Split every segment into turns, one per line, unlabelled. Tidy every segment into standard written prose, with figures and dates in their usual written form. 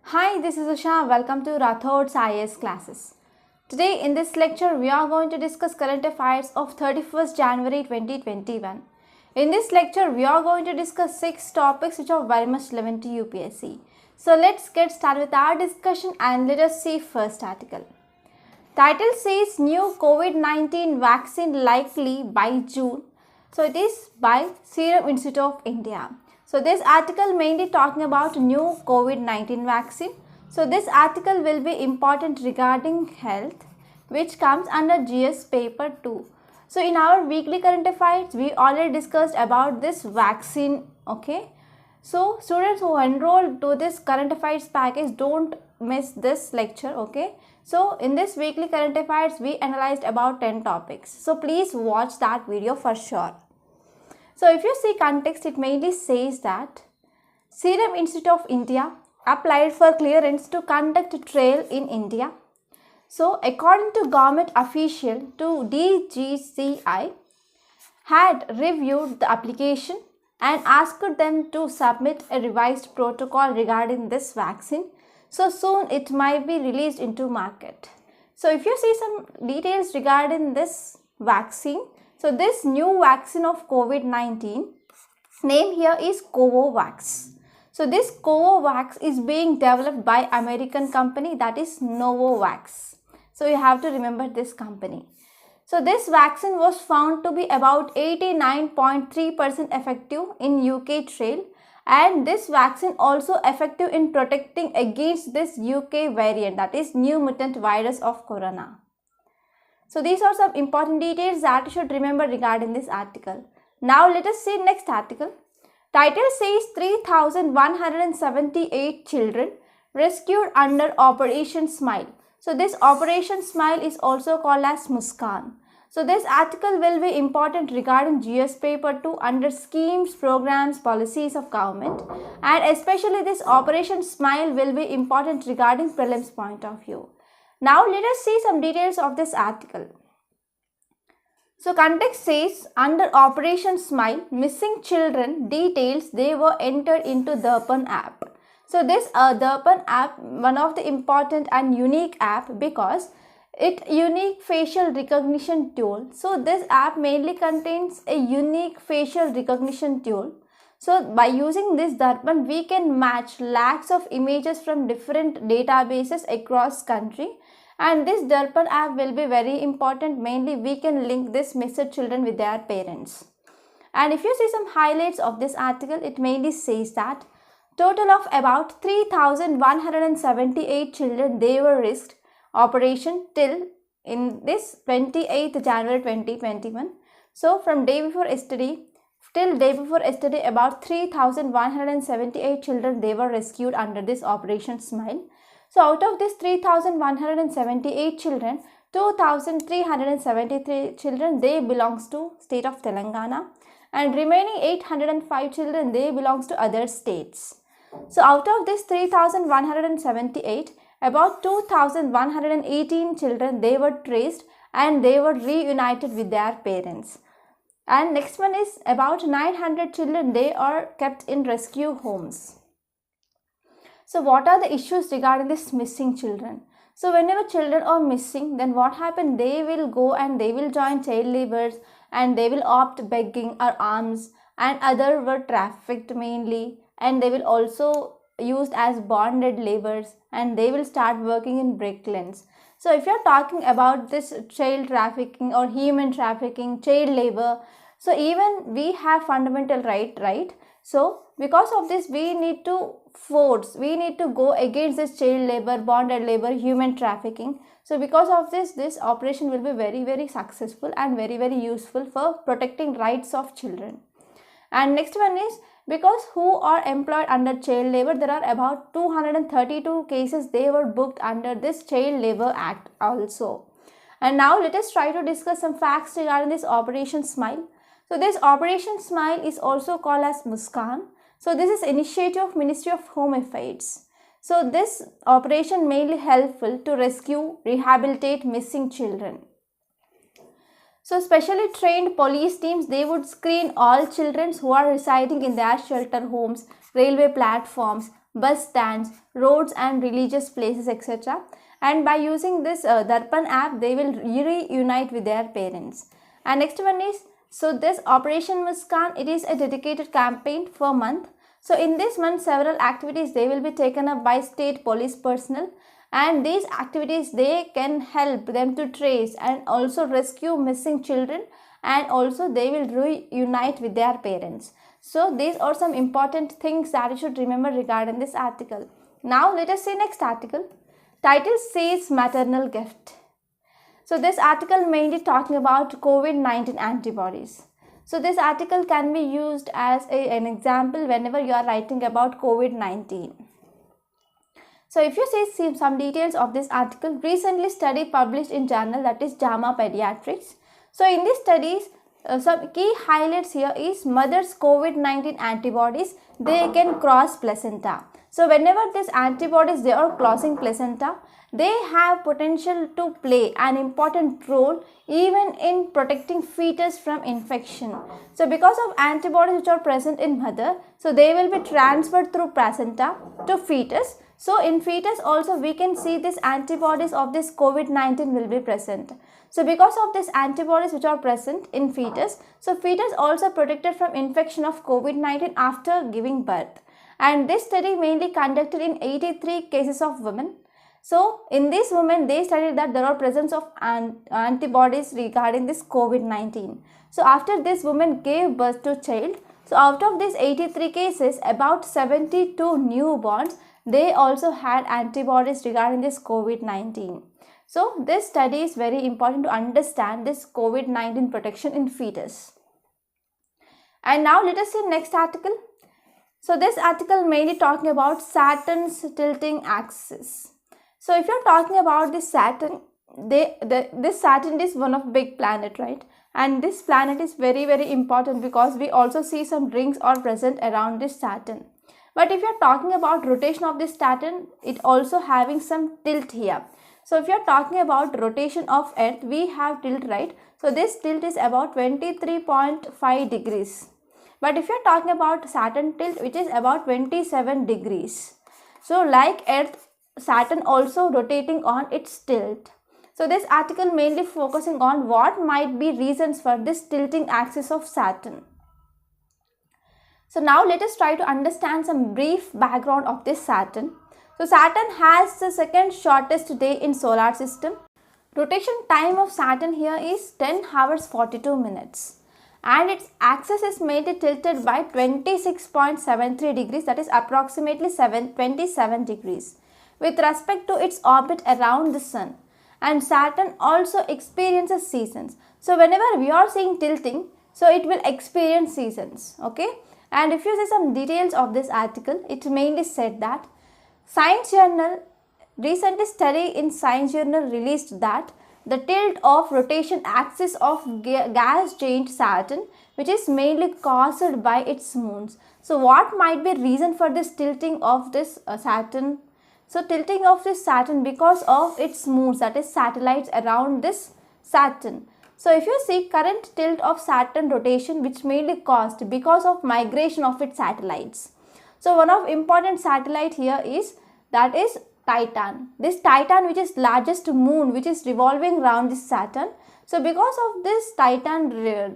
Hi, this is Usha. Welcome to Rathod's IAS classes. Today in this lecture, we are going to discuss current affairs of 31st January 2021. In this lecture, we are going to discuss 6 topics which are very much relevant to UPSC. So let's get started with our discussion and let us see first article. Title says new COVID-19 vaccine likely by June. So it is by Serum Institute of India. So this article mainly talking about new COVID-19 vaccine. So this article will be important regarding health, which comes under GS paper 2. So in our weekly current affairs, we already discussed about this vaccine. Okay. So students who enroll to this current affairs package, don't miss this lecture. Okay. So in this weekly current affairs, we analyzed about 10 topics. So please watch that video for sure. So if you see context, it mainly says that Serum Institute of India applied for clearance to conduct a trial in India. So according to government official to DGCI had reviewed the application and asked them to submit a revised protocol regarding this vaccine. So soon it might be released into market. So if you see some details regarding this vaccine, so this new vaccine of COVID-19 name here is Covovax. So this Covovax is being developed by American company, that is Novavax. So you have to remember this company. So this vaccine was found to be about 89.3% effective in UK trial, and this vaccine also effective in protecting against this UK variant, that is new mutant virus of corona. So these are some important details that you should remember regarding this article. Now let us see next article. Title says 3,178 children rescued under Operation Smile. So this Operation Smile is also called as Muskaan. So this article will be important regarding GS paper 2 under schemes, programs, policies of government, and especially this Operation Smile will be important regarding prelims point of view. Now let us see some details of this article. So context says under Operation Smile, missing children details they were entered into Darpan app. So this Darpan app, one of the important and unique app because it unique facial recognition tool. So this app mainly contains a unique facial recognition tool. So by using this Darpan, we can match lakhs of images from different databases across country. And this Darpan app will be very important. Mainly we can link this missing children with their parents. And if you see some highlights of this article, it mainly says that total of about 3,178 children they were risked operation till in this 28th January 2021. So from day before yesterday till day before yesterday, about 3,178 children they were rescued under this Operation Smile. So out of this 3,178 children, 2,373 children they belongs to state of Telangana, and remaining 805 children they belongs to other states. So out of this 3,178, about 2,118 children they were traced and they were reunited with their parents. And next one is about 900 children they are kept in rescue homes. So what are the issues regarding this missing children? So whenever children are missing, then what happens? They will go and they will join child laborers and they will opt begging or alms, and other were trafficked mainly, and they will also used as bonded laborers and they will start working in brick lanes. So if you're talking about this child trafficking or human trafficking, child labor, so even we have fundamental right? So because of this, we need to go against this child labor, bonded labor, human trafficking. So because of this operation will be very, very successful and very, very useful for protecting rights of children. And next one is because who are employed under child labor, there are about 232 cases they were booked under this Child Labor Act also. And now let us try to discuss some facts regarding this Operation Smile. So this Operation Smile is also called as Muskaan. So this is initiative of Ministry of Home Affairs. So this operation mainly helpful to rescue, rehabilitate missing children. So specially trained police teams, they would screen all children who are residing in their shelter homes, railway platforms, bus stands, roads and religious places, etc. And by using this Darpan app, they will reunite with their parents. And next one is, so this Operation Muskan, it is a dedicated campaign for a month. So in this month, several activities they will be taken up by state police personnel, and these activities they can help them to trace and also rescue missing children, and also they will reunite with their parents. So these are some important things that you should remember regarding this article. Now let us see next article. Title says maternal gift. So this article mainly talking about COVID-19 antibodies. So this article can be used as an example whenever you are writing about COVID-19. So if you see some details of this article, recently study published in journal that is JAMA Pediatrics. So in these studies, some key highlights here is mother's COVID-19 antibodies, they can cross placenta. So whenever these antibodies they are crossing placenta, they have potential to play an important role even in protecting fetus from infection. So because of antibodies which are present in mother, so they will be transferred through placenta to fetus. So in fetus also we can see these antibodies of this COVID-19 will be present. So because of these antibodies which are present in fetus, so fetus also protected from infection of COVID-19 after giving birth. And this study mainly conducted in 83 cases of women. So in these women, they studied that there are presence of antibodies regarding this COVID-19. So after this woman gave birth to child, so out of these 83 cases, about 72 newborns, they also had antibodies regarding this COVID-19. So this study is very important to understand this COVID-19 protection in fetus. And now let us see next article. So this article mainly talking about Saturn's tilting axis. So if you're talking about this Saturn, this Saturn is one of big planet, right? And this planet is very, very important because we also see some rings are present around this Saturn. But if you're talking about rotation of this Saturn, it also having some tilt here. So if you're talking about rotation of Earth, we have tilt, right? So this tilt is about 23.5 degrees. But if you're talking about Saturn tilt, which is about 27 degrees. So like Earth, Saturn also rotating on its tilt. So this article mainly focusing on what might be reasons for this tilting axis of Saturn. So now let us try to understand some brief background of this Saturn. So Saturn has the second shortest day in solar system. Rotation time of Saturn here is 10 hours 42 minutes. And its axis is mainly tilted by 26.73 degrees, that is approximately 27 degrees with respect to its orbit around the sun. And Saturn also experiences seasons. So whenever we are seeing tilting, so it will experience seasons, okay? And if you see some details of this article, it mainly said that Science Journal, recently study in Science Journal released that the tilt of rotation axis of gas giant Saturn, which is mainly caused by its moons. So what might be reason for this tilting of this Saturn? So tilting of this Saturn because of its moons, that is satellites around this Saturn. So if you see current tilt of Saturn rotation, which mainly caused because of migration of its satellites. So one of important satellite here is that is Titan. This Titan, which is largest moon which is revolving around this Saturn. So because of this Titan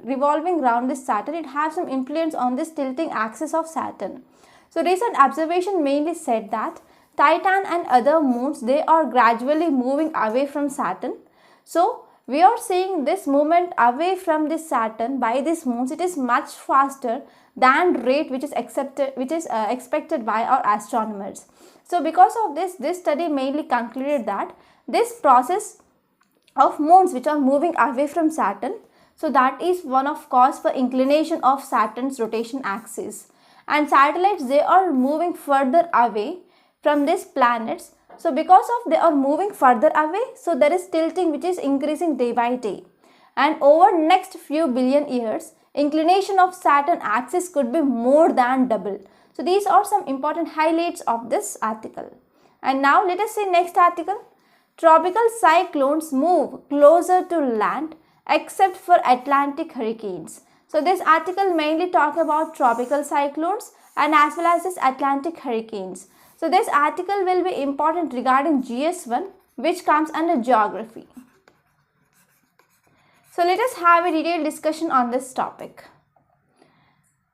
revolving around this Saturn, it has some influence on this tilting axis of Saturn. So recent observation mainly said that Titan and other moons, they are gradually moving away from Saturn. So we are seeing this movement away from this Saturn by these moons. It is much faster than rate which is expected by our astronomers. So because of this study mainly concluded that this process of moons which are moving away from Saturn, so that is one of cause for inclination of Saturn's rotation axis. And satellites, they are moving further away from these planets. So because of they are moving further away, so there is tilting which is increasing day by day. And over next few billion years, inclination of Saturn axis could be more than double. So these are some important highlights of this article. And now let us see next article. Tropical cyclones move closer to land except for Atlantic hurricanes. So this article mainly talk about tropical cyclones and as well as this Atlantic hurricanes. So this article will be important regarding GS1, which comes under geography. So let us have a detailed discussion on this topic.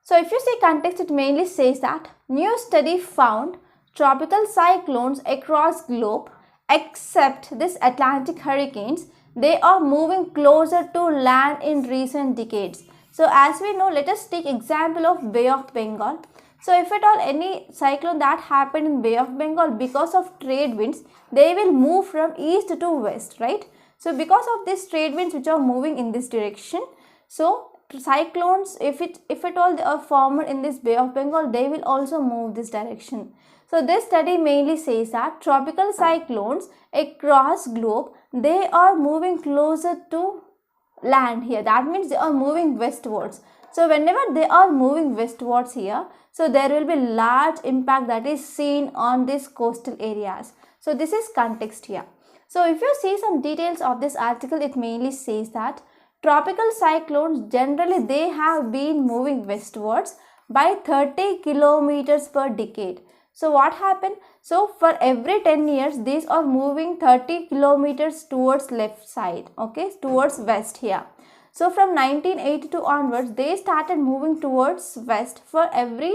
So if you see context, it mainly says that new study found tropical cyclones across globe, except this Atlantic hurricanes, they are moving closer to land in recent decades. So as we know, let us take example of Bay of Bengal. So if at all any cyclone that happened in Bay of Bengal, because of trade winds, they will move from east to west, right? So because of these trade winds which are moving in this direction, so cyclones, if at all they are formed in this Bay of Bengal, they will also move this direction. So this study mainly says that tropical cyclones across globe, they are moving closer to land here. That means they are moving westwards. So whenever they are moving westwards here, so there will be large impact that is seen on these coastal areas. So this is context here. So if you see some details of this article, it mainly says that tropical cyclones generally they have been moving westwards by 30 kilometers per decade. So what happened? So for every 10 years, these are moving 30 kilometers towards left side, okay, towards west here. So from 1982 onwards, they started moving towards west for every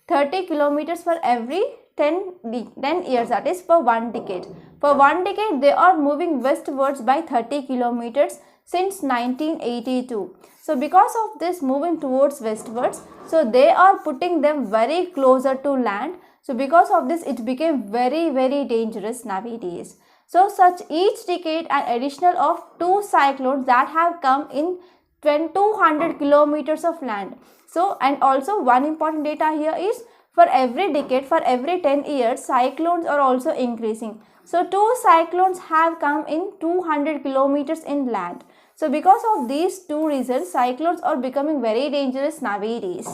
30 kilometers for every 10 years, that is for 1 decade. For 1 decade, they are moving westwards by 30 kilometers since 1982. So because of this moving towards westwards, so they are putting them very closer to land. So because of this, it became very dangerous nowadays. So such each decade an additional of 2 cyclones that have come in 200 kilometers of land. So and also one important data here is for every decade, for every 10 years, cyclones are also increasing. So 2 cyclones have come in 200 kilometers in land. So because of these 2 reasons, cyclones are becoming very dangerous nowadays.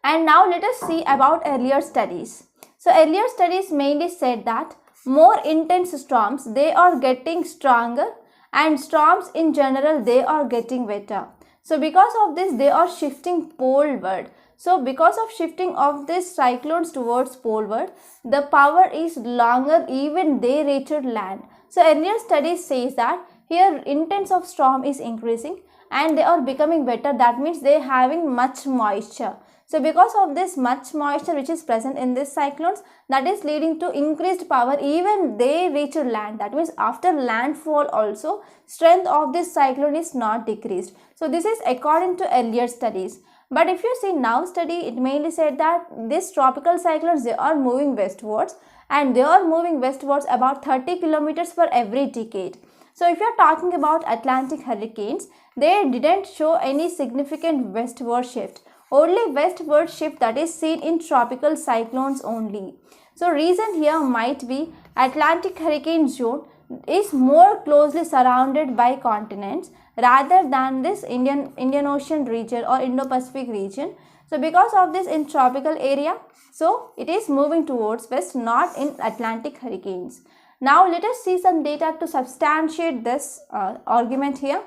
And now let us see about earlier studies. So earlier studies mainly said that more intense storms, they are getting stronger, and storms in general, they are getting wetter. So because of this, they are shifting poleward. So because of shifting of these cyclones towards poleward, the power is longer even they reached land. So earlier studies says that here intense of storm is increasing and they are becoming wetter. That means they are having much moisture. So because of this much moisture which is present in these cyclones, that is leading to increased power even they reach land. That means after landfall also, strength of this cyclone is not decreased. So this is according to earlier studies. But if you see now study, it mainly said that these tropical cyclones, they are moving westwards and they are moving westwards about 30 kilometers for every decade. So if you are talking about Atlantic hurricanes, they didn't show any significant westward shift. Only westward shift that is seen in tropical cyclones only. So reason here might be Atlantic hurricane zone is more closely surrounded by continents rather than this Indian Ocean region or Indo-Pacific region. So because of this in tropical area, so it is moving towards west, not in Atlantic hurricanes. Now let us see some data to substantiate this argument here.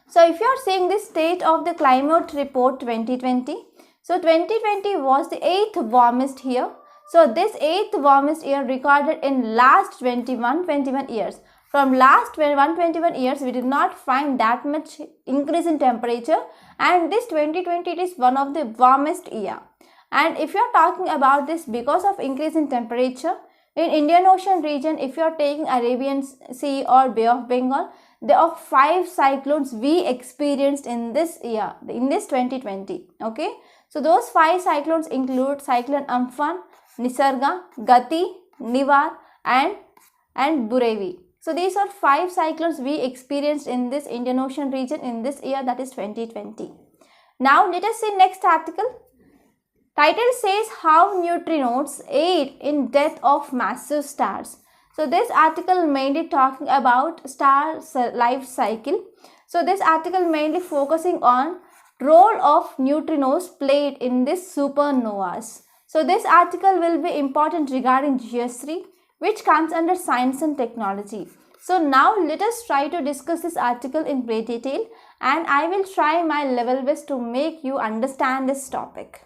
So if you are seeing this state of the climate report 2020, so 2020 was the 8th warmest year. So this 8th warmest year recorded in last 21 years. From last 21 years, we did not find that much increase in temperature, and this 2020 it is one of the warmest year. And if you are talking about this because of increase in temperature, in Indian Ocean region, if you are taking Arabian Sea or Bay of Bengal, there are 5 cyclones we experienced in this year, in this 2020. Okay, so those 5 cyclones include cyclone Amphan, Nisarga, Gati, Nivar, and Burevi. So these are 5 cyclones we experienced in this Indian Ocean region in this year, that is 2020. Now let us see next article. Title says how neutrinos aid in death of massive stars. So this article mainly talking about star life cycle. So this article mainly focusing on role of neutrinos played in this supernovas. So this article will be important regarding GS3, which comes under science and technology. So now let us try to discuss this article in great detail, and I will try my level best to make you understand this topic.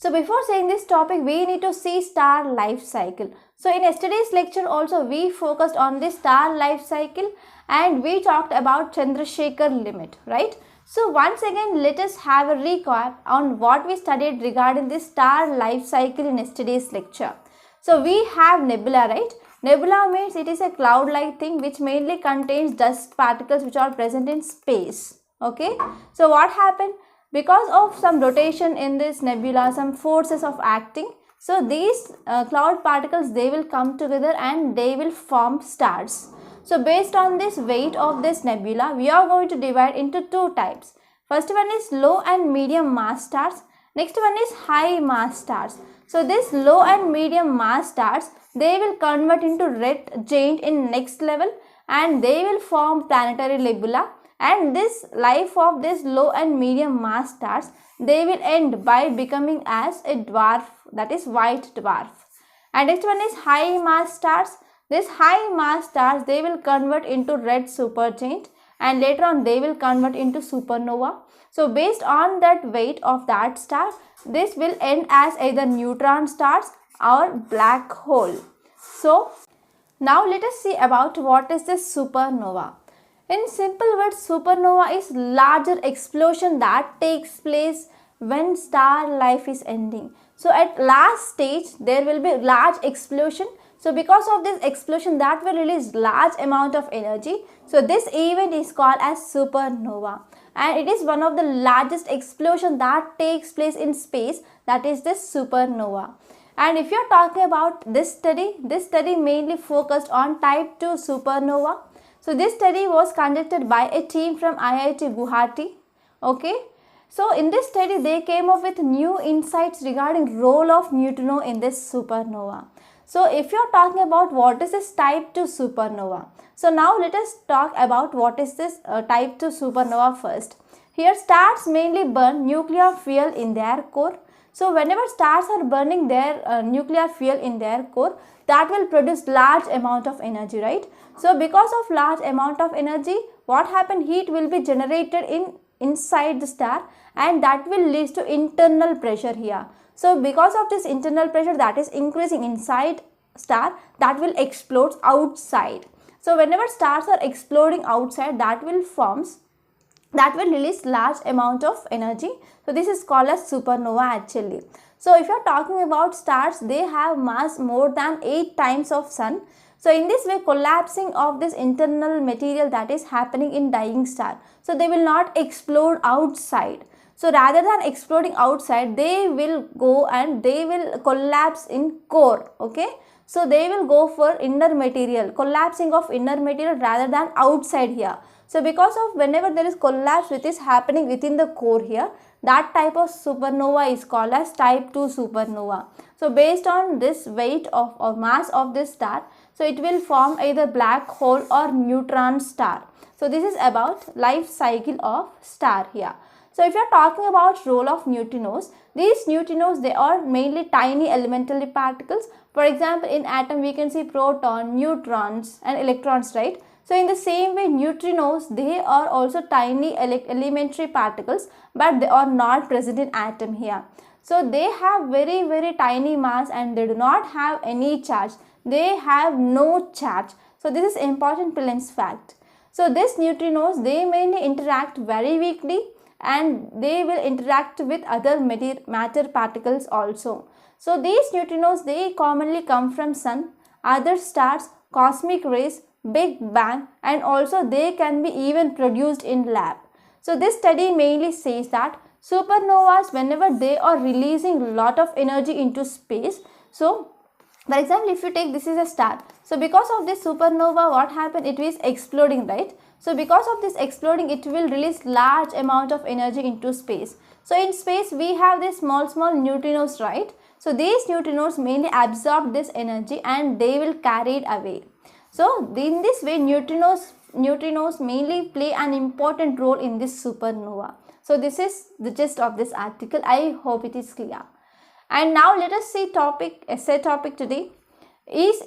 So before saying this topic, we need to see star life cycle. So in yesterday's lecture also we focused on the star life cycle and we talked about Chandrasekhar limit, right? So once again let us have a recap on what we studied regarding the star life cycle in yesterday's lecture. So we have nebula, right? Nebula means it is a cloud-like thing which mainly contains dust particles which are present in space. Okay. So what happened? Because of some rotation in this nebula, some forces of acting, so these cloud particles, they will come together and they will form stars. So based on this weight of this nebula, we are going to divide into two types. First one is low and medium mass stars. Next one is high mass stars. So this low and medium mass stars, they will convert into red giant in next level and they will form planetary nebula. And this life of this low and medium mass stars, they will end by becoming as a dwarf, that is white dwarf. And next one is high mass stars. This high mass stars, they will convert into red supergiant and later on they will convert into supernova. So based on that weight of that star, this will end as either neutron stars or black hole. So now let us see about what is this supernova. In simple words, supernova is larger explosion that takes place when star life is ending. So at last stage, there will be large explosion. So because of this explosion, that will release large amount of energy. So this event is called as supernova. And it is one of the largest explosion that takes place in space, that is this supernova. And if you are talking about this study mainly focused on type 2 supernova. So this study was conducted by a team from IIT Guwahati. Okay. So in this study they came up with new insights regarding role of neutrino in this supernova. So if you are talking about what is this type 2 supernova. So now let us talk about what is this type 2 supernova first. Here stars mainly burn nuclear fuel in their core. So whenever stars are burning their nuclear fuel in their core, that will produce large amount of energy, right? So because of large amount of energy, what happened? Heat will be generated inside the star and that will lead to internal pressure here. So because of this internal pressure that is increasing inside star, that will explode outside. So whenever stars are exploding outside, that will release large amount of energy. So this is called as supernova actually. So if you are talking about stars, they have mass more than 8 times of sun. So in this way, collapsing of this internal material that is happening in dying star. So they will not explode outside. So rather than exploding outside, they will go and they will collapse in core. Okay. So they will go for inner material, collapsing of inner material rather than outside here. So because of whenever there is collapse which is happening within the core here, that type of supernova is called as type 2 supernova. So based on this weight of or mass of this star, so it will form either black hole or neutron star. So this is about life cycle of star here. So if you are talking about role of neutrinos, these neutrinos, they are mainly tiny elementary particles. For example, in atom we can see proton, neutrons and electrons, right? So in the same way, neutrinos, they are also tiny elementary particles, but they are not present in atom here. So they have very, very tiny mass and they do not have any charge. They have no charge. So this is important Pillen's fact. So these neutrinos, they mainly interact very weakly and they will interact with other matter particles also. So these neutrinos, they commonly come from sun, other stars, cosmic rays, Big Bang, and also they can be even produced in lab. So this study mainly says that supernovas, whenever they are releasing lot of energy into space, so for example, if you take this is a star. So because of this supernova, what happened? It is exploding, right? So because of this exploding, it will release large amount of energy into space. So in space, we have these small neutrinos, right? So these neutrinos mainly absorb this energy and they will carry it away. So in this way, neutrinos mainly play an important role in this supernova. So this is the gist of this article. I hope it is clear. And now let us see essay topic today. Is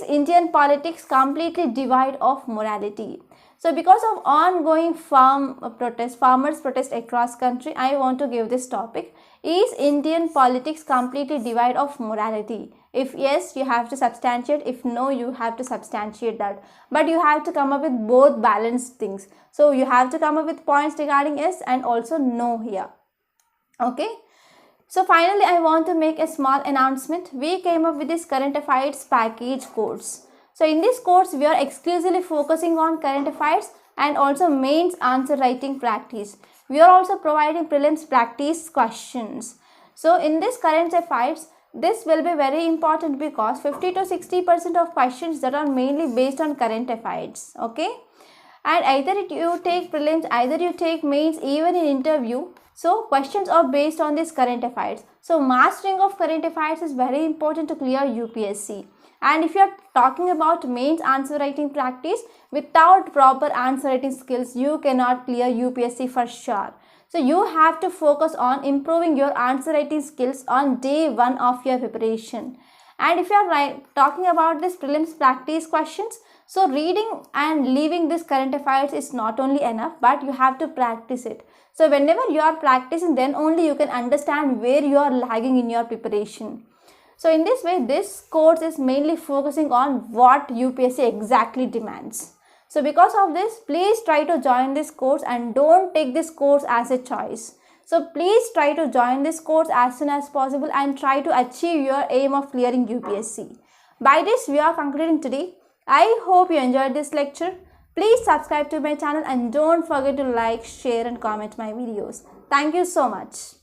Indian politics completely devoid of morality? So because of ongoing farmers protest across country, I want to give this topic. Is Indian politics completely devoid of morality? If yes, you have to substantiate. If no, you have to substantiate that. But you have to come up with both balanced things. So you have to come up with points regarding yes and also no here. Okay. So finally, I want to make a small announcement. We came up with this current affairs package course. So in this course, we are exclusively focusing on current affairs and also mains answer writing practice. We are also providing prelims practice questions. So in this current affairs, this will be very important because 50 to 60% of questions that are mainly based on current affairs. Okay. And either you take prelims, either you take mains, even in interview. So questions are based on this current affairs. So mastering of current affairs is very important to clear UPSC. And if you are talking about mains answer writing practice, without proper answer writing skills, you cannot clear UPSC for sure. So you have to focus on improving your answer writing skills on day one of your preparation. And if you are talking about this prelims practice questions, so reading and leaving this current affairs is not only enough, but you have to practice it. So whenever you are practicing, then only you can understand where you are lagging in your preparation. So in this way, this course is mainly focusing on what UPSC exactly demands. So because of this, please try to join this course and don't take this course as a choice. So please try to join this course as soon as possible and try to achieve your aim of clearing UPSC. By this, we are concluding today. I hope you enjoyed this lecture. Please subscribe to my channel and don't forget to like, share and comment my videos. Thank you so much.